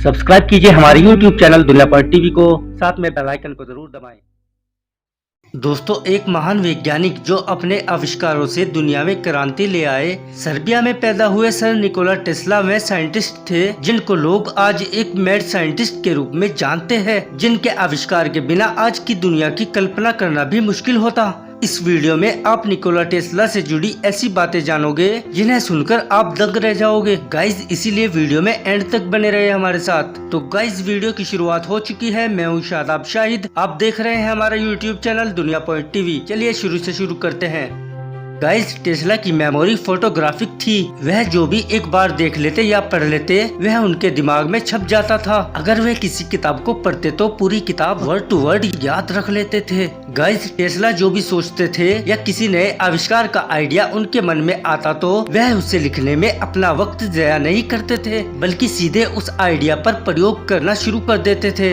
Subscribe कीजिए हमारे YouTube channel दुनियाभर टीवी को, साथ में बेल आइकन को जरूर दबाएं। दोस्तों, एक महान वैज्ञानिक जो अपने आविष्कारों से दुनिया में क्रांति ले आए, सर्बिया में पैदा हुए सर निकोला टेस्ला वे साइंटिस्ट थे जिनको लोग आज एक मैड साइंटिस्ट के रूप में जानते हैं, जिनके आविष्कार के बिना आज की दुनिया की कल्पना करना भी मुश्किल होता। इस वीडियो में आप निकोला टेस्ला से जुड़ी ऐसी बातें जानोगे जिन्हें सुनकर आप दंग रह जाओगे गाइज, इसीलिए वीडियो में एंड तक बने रहे हमारे साथ। तो गाइज, वीडियो की शुरुआत हो चुकी है। मैं हूं शादाब शाहिद, आप देख रहे हैं हमारा यूट्यूब चैनल दुनिया पॉइंट टीवी। चलिए शुरू से शुरू करते हैं। गाइज, टेस्ला की मेमोरी फोटोग्राफिक थी। वह जो भी एक बार देख लेते या पढ़ लेते वह उनके दिमाग में छप जाता था। अगर वे किसी किताब को पढ़ते तो पूरी किताब वर्ड टू वर्ड याद रख लेते थे। गाइज, टेस्ला जो भी सोचते थे या किसी नए आविष्कार का आइडिया उनके मन में आता तो वह उसे लिखने में अपना वक्त ज़ाया नहीं करते थे, बल्कि सीधे उस आइडिया पर प्रयोग करना शुरू कर देते थे।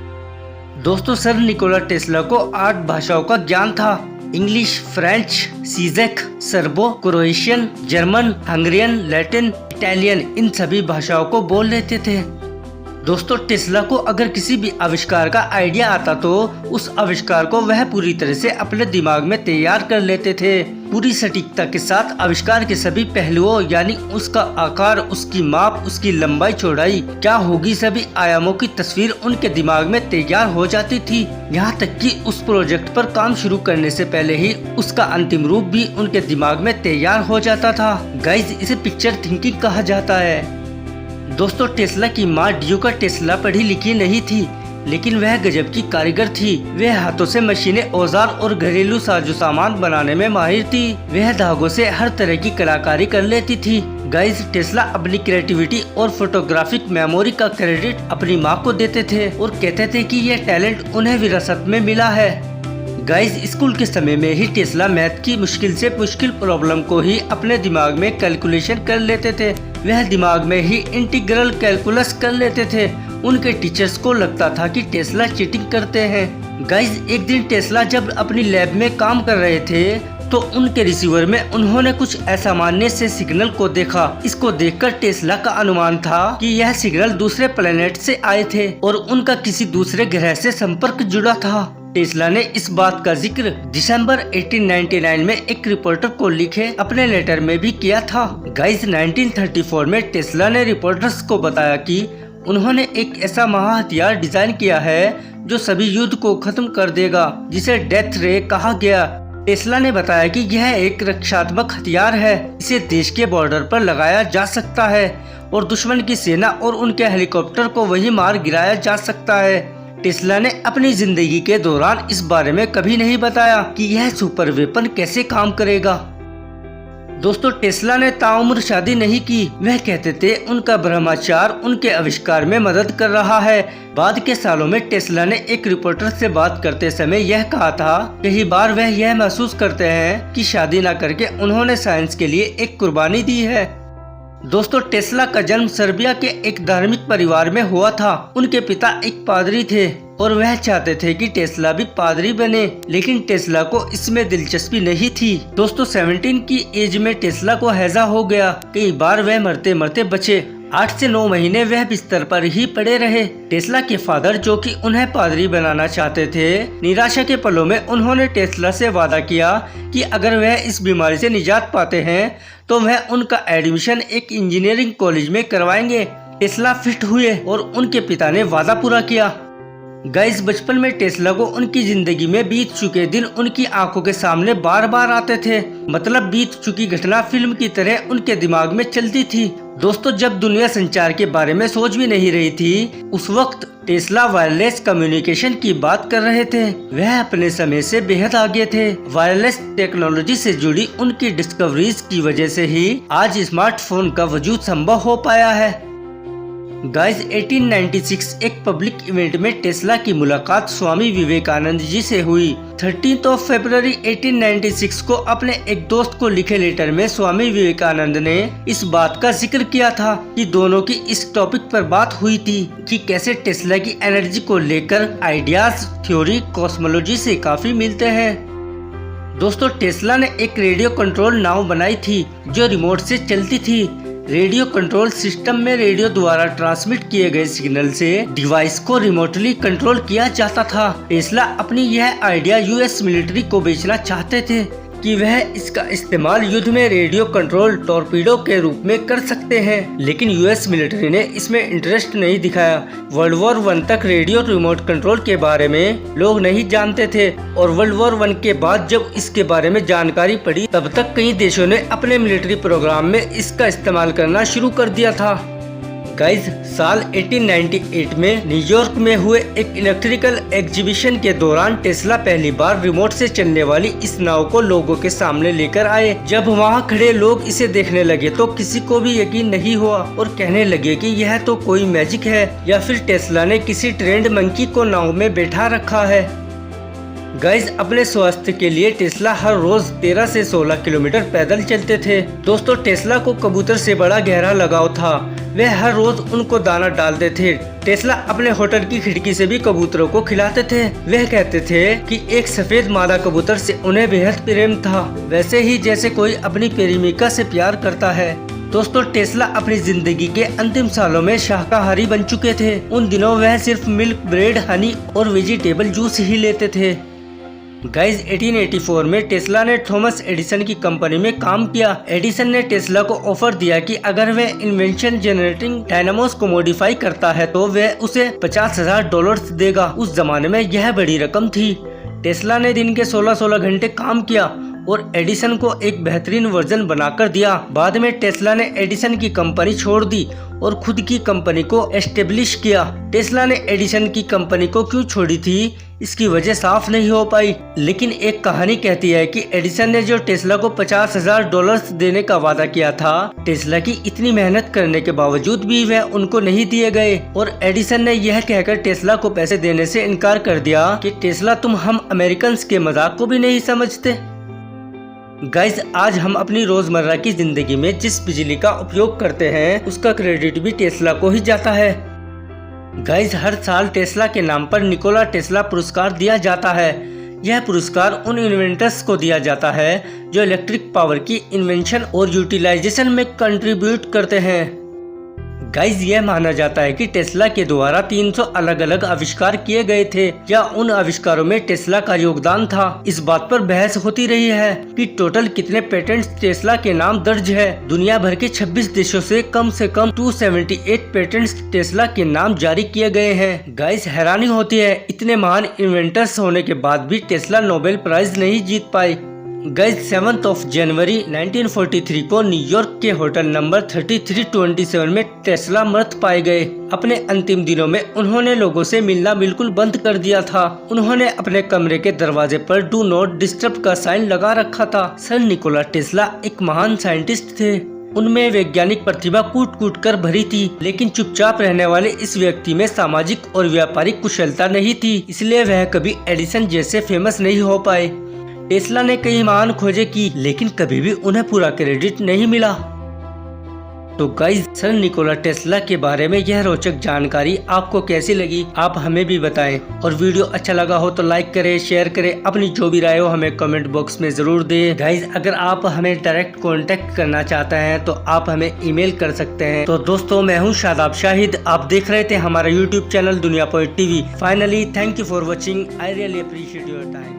दोस्तों, सर निकोला टेस्ला को 8 भाषाओं का ज्ञान था। इंग्लिश, फ्रेंच, सीजेक, Serbo, Croatian, German, Hungarian, Latin, Italian, इन सभी भाषाओं को बोल लेते थे। दोस्तों, टेस्ला को अगर किसी भी आविष्कार का आइडिया आता तो उस आविष्कार को वह पूरी तरह से अपने दिमाग में तैयार कर लेते थे, पूरी सटीकता के साथ। आविष्कार के सभी पहलुओं यानी उसका आकार, उसकी माप, उसकी लंबाई चौड़ाई क्या होगी, सभी आयामों की तस्वीर उनके दिमाग में तैयार हो जाती थी। यहाँ तक कि उस प्रोजेक्ट पर काम शुरू करने से पहले ही उसका अंतिम रूप भी उनके दिमाग में तैयार हो जाता था। गाइज, इसे पिक्चर थिंकिंग कहा जाता है। दोस्तों, टेस्ला की माँ ड्यूका टेस्ला पढ़ी लिखी नहीं थी, लेकिन वह गजब की कारीगर थी। वह हाथों से मशीनें, औजार और घरेलू साजो सामान बनाने में माहिर थी। वह धागों से हर तरह की कलाकारी कर लेती थी। गाइज, टेस्ला अपनी क्रिएटिविटी और फोटोग्राफिक मेमोरी का क्रेडिट अपनी माँ को देते थे और कहते थे कि यह टैलेंट उन्हें विरासत में मिला है। गाइज, स्कूल के समय में ही टेस्ला मैथ की मुश्किल से मुश्किल प्रॉब्लम को ही अपने दिमाग में कैलकुलेशन कर लेते थे। वह दिमाग में ही इंटीग्रल कैलकुलस कर लेते थे। उनके टीचर्स को लगता था कि टेस्ला चीटिंग करते हैं। गाइज, एक दिन टेस्ला जब अपनी लैब में काम कर रहे थे तो उनके रिसीवर में उन्होंने कुछ असामान्य से सिग्नल को देखा। इसको देखकर टेस्ला का अनुमान था कि यह सिग्नल दूसरे प्लेनेट से आए थे और उनका किसी दूसरे ग्रह से संपर्क जुड़ा था। टेस्ला ने इस बात का जिक्र दिसंबर 1899 में एक रिपोर्टर को लिखे अपने लेटर में भी किया था। गाइज, 1934 में टेस्ला ने रिपोर्टर्स को बताया कि उन्होंने एक ऐसा महा हथियार डिजाइन किया है जो सभी युद्ध को खत्म कर देगा, जिसे डेथ रे कहा गया। टेस्ला ने बताया कि यह एक रक्षात्मक हथियार है, इसे देश के बॉर्डर पर लगाया जा सकता है और दुश्मन की सेना और उनके हेलीकॉप्टर को वहीं मार गिराया जा सकता है। टेस्ला ने अपनी जिंदगी के दौरान इस बारे में कभी नहीं बताया कि यह सुपर वेपन कैसे काम करेगा। दोस्तों, टेस्ला ने ताउम्र शादी नहीं की। वह कहते थे उनका ब्रह्मचार्य उनके आविष्कार में मदद कर रहा है। बाद के सालों में टेस्ला ने एक रिपोर्टर से बात करते समय यह कहा था, कई बार वह यह महसूस करते हैं कि शादी न करके उन्होंने साइंस के लिए एक कुर्बानी दी है। दोस्तों, टेस्ला का जन्म सर्बिया के एक धार्मिक परिवार में हुआ था। उनके पिता एक पादरी थे और वह चाहते थे कि टेस्ला भी पादरी बने, लेकिन टेस्ला को इसमें दिलचस्पी नहीं थी। दोस्तों, 17 की एज में टेस्ला को हैजा हो गया। कई बार वह मरते मरते बचे। 8 से 9 महीने वह बिस्तर पर ही पड़े रहे। टेस्ला के फादर, जो कि उन्हें पादरी बनाना चाहते थे, निराशा के पलों में उन्होंने टेस्ला से वादा किया कि अगर वह इस बीमारी से निजात पाते हैं तो वह उनका एडमिशन एक इंजीनियरिंग कॉलेज में करवाएंगे। टेस्ला फिट हुए और उनके पिता ने वादा पूरा किया। गाइस, बचपन में टेस्ला को उनकी जिंदगी में बीत चुके दिन उनकी आंखों के सामने बार बार आते थे। मतलब बीत चुकी घटना फिल्म की तरह उनके दिमाग में चलती थी। दोस्तों, जब दुनिया संचार के बारे में सोच भी नहीं रही थी, उस वक्त टेस्ला वायरलेस कम्युनिकेशन की बात कर रहे थे। वह अपने समय से बेहद आगे थे। वायरलेस टेक्नोलॉजी से जुड़ी उनकी डिस्कवरीज की वजह से ही आज स्मार्टफोन का वजूद संभव हो पाया है। गाइस, 1896 एक पब्लिक इवेंट में टेस्ला की मुलाकात स्वामी विवेकानंद जी से हुई। 13 फरवरी 1896 को अपने एक दोस्त को लिखे लेटर में स्वामी विवेकानंद ने इस बात का जिक्र किया था कि दोनों की इस टॉपिक पर बात हुई थी कि कैसे टेस्ला की एनर्जी को लेकर आइडियाज, थ्योरी, कॉस्मोलॉजी से काफी मिलते हैं। दोस्तों, टेस्ला ने एक रेडियो कंट्रोल नाव बनाई थी जो रिमोट से चलती थी। रेडियो कंट्रोल सिस्टम में रेडियो द्वारा ट्रांसमिट किए गए सिग्नल से डिवाइस को रिमोटली कंट्रोल किया जाता था। टेस्ला अपनी यह आइडिया यूएस मिलिट्री को बेचना चाहते थे कि वह इसका इस्तेमाल युद्ध में रेडियो कंट्रोल टॉर्पीडो के रूप में कर सकते हैं, लेकिन यूएस मिलिट्री ने इसमें इंटरेस्ट नहीं दिखाया। वर्ल्ड वॉर 1 तक रेडियो रिमोट कंट्रोल के बारे में लोग नहीं जानते थे और वर्ल्ड वॉर 1 के बाद जब इसके बारे में जानकारी पड़ी तब तक कई देशों ने अपने मिलिट्री प्रोग्राम में इसका इस्तेमाल करना शुरू कर दिया था। गाइज, साल 1898 में न्यूयॉर्क में हुए एक इलेक्ट्रिकल एग्जीबिशन के दौरान टेस्ला पहली बार रिमोट से चलने वाली इस नाव को लोगों के सामने लेकर आए। जब वहां खड़े लोग इसे देखने लगे तो किसी को भी यकीन नहीं हुआ और कहने लगे कि यह तो कोई मैजिक है या फिर टेस्ला ने किसी ट्रेंड मंकी को नाव में बैठा रखा है। गाइज, अपने स्वास्थ्य के लिए टेस्ला हर रोज 13 से 16 किलोमीटर पैदल चलते थे। दोस्तों, टेस्ला को कबूतर से बड़ा गहरा लगाव था। वे हर रोज उनको दाना डालते थे। टेस्ला अपने होटल की खिड़की से भी कबूतरों को खिलाते थे। वह कहते थे कि एक सफेद मादा कबूतर से उन्हें बेहद प्रेम था, वैसे ही जैसे कोई अपनी प्रेमिका से प्यार करता है। दोस्तों, टेस्ला अपनी जिंदगी के अंतिम सालों में शाकाहारी बन चुके थे। उन दिनों वह सिर्फ मिल्क, ब्रेड, हनी और वेजिटेबल जूस ही लेते थे। गाइज, 1884 में टेस्ला ने थॉमस एडिसन की कंपनी में काम किया। एडिसन ने टेस्ला को ऑफर दिया कि अगर वह इन्वेंशन जनरेटिंग डायनामोस को मॉडिफाई करता है तो वह उसे $50,000 देगा। उस जमाने में यह बड़ी रकम थी। टेस्ला ने दिन के 16-16 घंटे काम किया और एडिसन को एक बेहतरीन वर्जन बनाकर दिया। बाद में टेस्ला ने एडिसन की कंपनी छोड़ दी और खुद की कंपनी को एस्टेब्लिश किया। टेस्ला ने एडिसन की कंपनी को क्यों छोड़ी थी, इसकी वजह साफ नहीं हो पाई, लेकिन एक कहानी कहती है कि एडिसन ने जो टेस्ला को $50,000 देने का वादा किया था, टेस्ला की इतनी मेहनत करने के बावजूद भी वह उनको नहीं दिए गए और एडिसन ने यह कहकर टेस्ला को पैसे देने से इनकार कर दिया कि टेस्ला, तुम हम अमेरिकन के मजाक को भी नहीं समझते। गाइज, आज हम अपनी रोजमर्रा की जिंदगी में जिस बिजली का उपयोग करते हैं उसका क्रेडिट भी टेस्ला को ही जाता है। गाइज, हर साल टेस्ला के नाम पर निकोला टेस्ला पुरस्कार दिया जाता है। यह पुरस्कार उन इन्वेंटर्स को दिया जाता है जो इलेक्ट्रिक पावर की इन्वेंशन और यूटिलाइजेशन में कंट्रीब्यूट करते हैं। गाइज, यह माना जाता है कि टेस्ला के द्वारा 300 अलग अलग आविष्कार किए गए थे या उन आविष्कारों में टेस्ला का योगदान था। इस बात पर बहस होती रही है कि टोटल कितने पेटेंट्स टेस्ला के नाम दर्ज है। दुनिया भर के 26 देशों से कम 278 पेटेंट्स टेस्ला के नाम जारी किए गए हैं। गाइज, हैरानी होती है, इतने महान इन्वेंटर्स होने के बाद भी टेस्ला नोबेल प्राइज नहीं जीत पाए। गाइज, 7 जनवरी 1943 को न्यूयॉर्क के होटल नंबर 3327 में टेस्ला मृत पाए गए। अपने अंतिम दिनों में उन्होंने लोगों से मिलना बिल्कुल बंद कर दिया था। उन्होंने अपने कमरे के दरवाजे पर डू नॉट डिस्टर्ब का साइन लगा रखा था। सर निकोला टेस्ला एक महान साइंटिस्ट थे। उनमें वैज्ञानिक प्रतिभा कूट कूट कर भरी थी, लेकिन चुपचाप रहने वाले इस व्यक्ति में सामाजिक और व्यापारिक कुशलता नहीं थी, इसलिए वह कभी एडिसन जैसे फेमस नहीं हो पाए। टेस्ला ने कई महान खोजें की, लेकिन कभी भी उन्हें पूरा क्रेडिट नहीं मिला। तो गाइज, सर निकोला टेस्ला के बारे में यह रोचक जानकारी आपको कैसी लगी, आप हमें भी बताएं। और वीडियो अच्छा लगा हो तो लाइक करें, शेयर करें, अपनी जो भी राय हो हमें कमेंट बॉक्स में जरूर दें। गाइज, अगर आप हमें डायरेक्ट कांटेक्ट करना चाहते हैं तो आप हमें ईमेल कर सकते हैं। तो दोस्तों, मैं हूं शादाब शाहिद, आप देख रहे थे हमारा यूट्यूब चैनल दुनिया point TV. Finally, thank you for watching. I really appreciate your time.